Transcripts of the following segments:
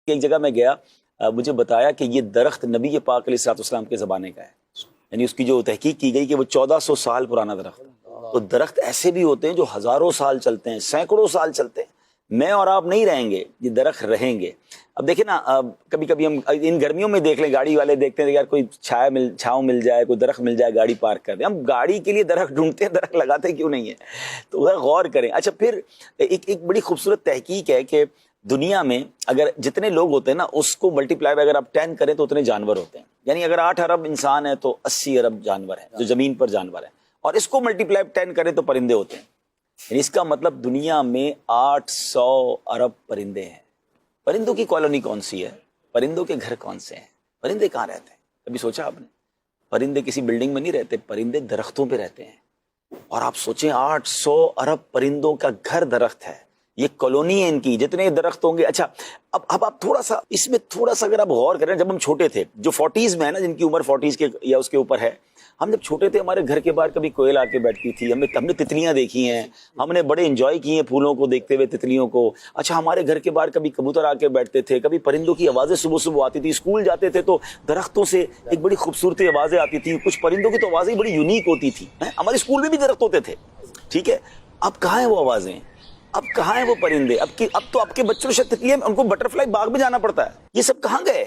ایک جگہ میں گیا، مجھے بتایا کہ یہ درخت نبی پاک علیہ الصلوۃ والسلام کے زمانے کا ہے، یعنی اس کی جو تحقیق کی گئی کہ وہ 1400 سال پرانا درخت ہے۔ تو درخت ایسے بھی ہوتے ہیں جو ہزاروں سال چلتے ہیں، سینکڑوں سال چلتے ہیں۔ میں اور آپ نہیں رہیں گے، یہ درخت رہیں گے۔ اب دیکھیں نا، کبھی کبھی ہم ان گرمیوں میں دیکھ لیں، گاڑی والے دیکھتے ہیں یار کوئی چھاؤں مل جائے، کوئی درخت مل جائے، گاڑی پارک کر دیں۔ ہم گاڑی کے لیے درخت ڈھونڈتے ہیں، درخت لگاتے کیوں نہیں ہے؟ تو ذرا غور کریں۔ اچھا، پھر ایک بڑی خوبصورت تحقیق ہے کہ دنیا میں اگر جتنے لوگ ہوتے ہیں نا، اس کو ملٹی پلائی اگر آپ 10 کریں تو اتنے جانور ہوتے ہیں۔ یعنی اگر 8 ارب انسان ہے تو 80 ارب جانور ہیں جو زمین پر جانور ہیں، اور اس کو ملٹی پلائی 10 کریں تو پرندے ہوتے ہیں۔ یعنی اس کا مطلب دنیا میں 800 ارب پرندے ہیں۔ پرندوں کی کالونی کون سی ہے؟ پرندوں کے گھر کون سے ہیں؟ پرندے کہاں رہتے ہیں؟ کبھی سوچا آپ نے؟ پرندے کسی بلڈنگ میں نہیں رہتے، پرندے درختوں پہ رہتے ہیں۔ اور آپ سوچیں 800 ارب پرندوں کا گھر درخت ہے، یہ کالونی ہے ان کی، جتنے درخت ہوں گے۔ اچھا، اب آپ تھوڑا سا اس میں اگر آپ غور کریں، جب ہم چھوٹے تھے، جو 40s میں ہے نا، جن کی عمر 40s کے یا اس کے اوپر ہے، ہم جب چھوٹے تھے ہمارے گھر کے باہر کبھی کوئل آ کے بیٹھتی تھی، ہم نے تتلیاں دیکھی ہیں، ہم نے بڑے انجوائے کیے ہیں پھولوں کو دیکھتے ہوئے، تتلیوں کو۔ اچھا، ہمارے گھر کے باہر کبھی کبوتر آ کے بیٹھتے تھے، کبھی پرندوں کی آوازیں صبح صبح آتی تھی، اسکول جاتے تھے تو درختوں سے ایک بڑی خوبصورت آوازیں آتی تھی، کچھ پرندوں کی تو آوازیں بڑی یونیک ہوتی تھی۔ ہمارے اسکول میں بھی درخت ہوتے تھے، ٹھیک ہے؟ اب کہاں ہیں وہ آوازیں؟ اب کہاں ہیں وہ پرندے؟ اب تو آپ کے بچوں سے تتلیاں، ان کو بٹر فلائی باغ میں جانا پڑتا ہے۔ یہ سب کہاں گئے؟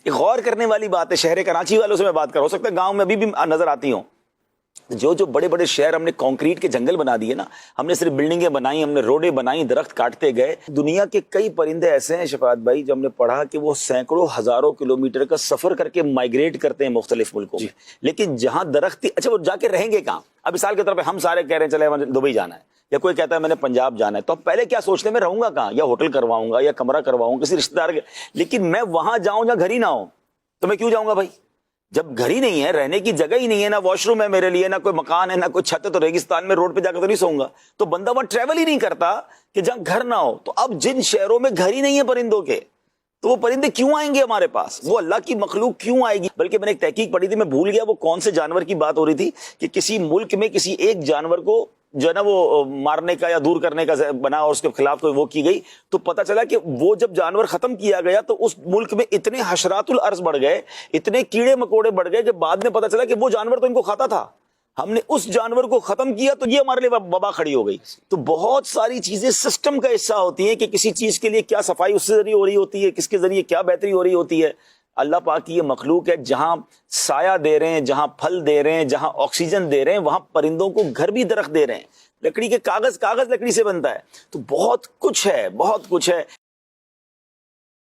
یہ غور کرنے والی بات ہے۔ شہر کراچی والوں سے میں بات کر، ہو سکتا ہے گاؤں میں ابھی بھی نظر آتی ہوں۔ جو بڑے بڑے شہر ہم نے کانکریٹ کے جنگل بنا دیے نا، ہم نے صرف بلڈنگیں بنائی، ہم نے روڈیں بنائی، درخت کاٹتے گئے۔ دنیا کے کئی پرندے ایسے ہیں شفاعت بھائی، جو ہم نے پڑھا کہ وہ سینکڑوں ہزاروں کلومیٹر کا سفر کر کے مائگریٹ کرتے ہیں مختلف ملکوں میں، لیکن جہاں درخت، اچھا وہ جا کے رہیں گے کہاں؟ اب مثال کے طور پہ ہم سارے کہہ رہے ہیں چلے ہمیں دبئی جانا ہے، یا کوئی کہتا ہے میں نے پنجاب جانا ہے، تو اب پہلے کیا سوچتے ہیں میں رہوں گا کہاں؟ یا ہوٹل کرواؤں گا، یا کمرہ کرواؤں کسی رشتہ دار کے۔ لیکن میں وہاں جاؤں جہاں گھر ہی نہ ہو، تو میں کیوں جاؤں گا بھائی؟ جب گھر ہی نہیں ہے، رہنے کی جگہ ہی نہیں ہے، نہ واش روم ہے میرے لیے، نہ کوئی مکان ہے، نہ کوئی چھت ہے، تو ریگستان میں روڈ پہ جا کر تو نہیں سوؤں گا۔ تو بندہ وہاں ٹریول ہی نہیں کرتا کہ جہاں گھر نہ ہو۔ تو اب جن شہروں میں گھر ہی نہیں ہے پرندوں کے، تو وہ پرندے کیوں آئیں گے ہمارے پاس؟ وہ اللہ کی مخلوق کیوں آئے گی؟ بلکہ میں نے ایک تحقیق پڑھی تھی، میں بھول گیا وہ کون سے جانور کی بات ہو رہی تھی، کہ کسی ملک میں کسی ایک جانور کو جو ہے نا وہ مارنے کا یا دور کرنے کا بنا، اور اس کے خلاف تو وہ کی گئی، تو پتہ چلا کہ وہ جب جانور ختم کیا گیا تو اس ملک میں اتنے حشرات الارض بڑھ گئے، اتنے کیڑے مکوڑے بڑھ گئے، کہ بعد میں پتہ چلا کہ وہ جانور تو ان کو کھاتا تھا، ہم نے اس جانور کو ختم کیا تو یہ ہمارے لیے وبا کھڑی ہو گئی۔ تو بہت ساری چیزیں سسٹم کا حصہ ہوتی ہیں، کہ کسی چیز کے لیے کیا صفائی اس سے ذریعے ہو رہی ہوتی ہے، کس کے ذریعے کیا بہتری ہو رہی ہوتی ہے۔ اللہ پاک کی یہ مخلوق ہے، جہاں سایہ دے رہے ہیں، جہاں پھل دے رہے ہیں، جہاں آکسیجن دے رہے ہیں، وہاں پرندوں کو گھر بھی درخت دے رہے ہیں۔ لکڑی کے کاغذ لکڑی سے بنتا ہے۔ تو بہت کچھ ہے، بہت کچھ ہے۔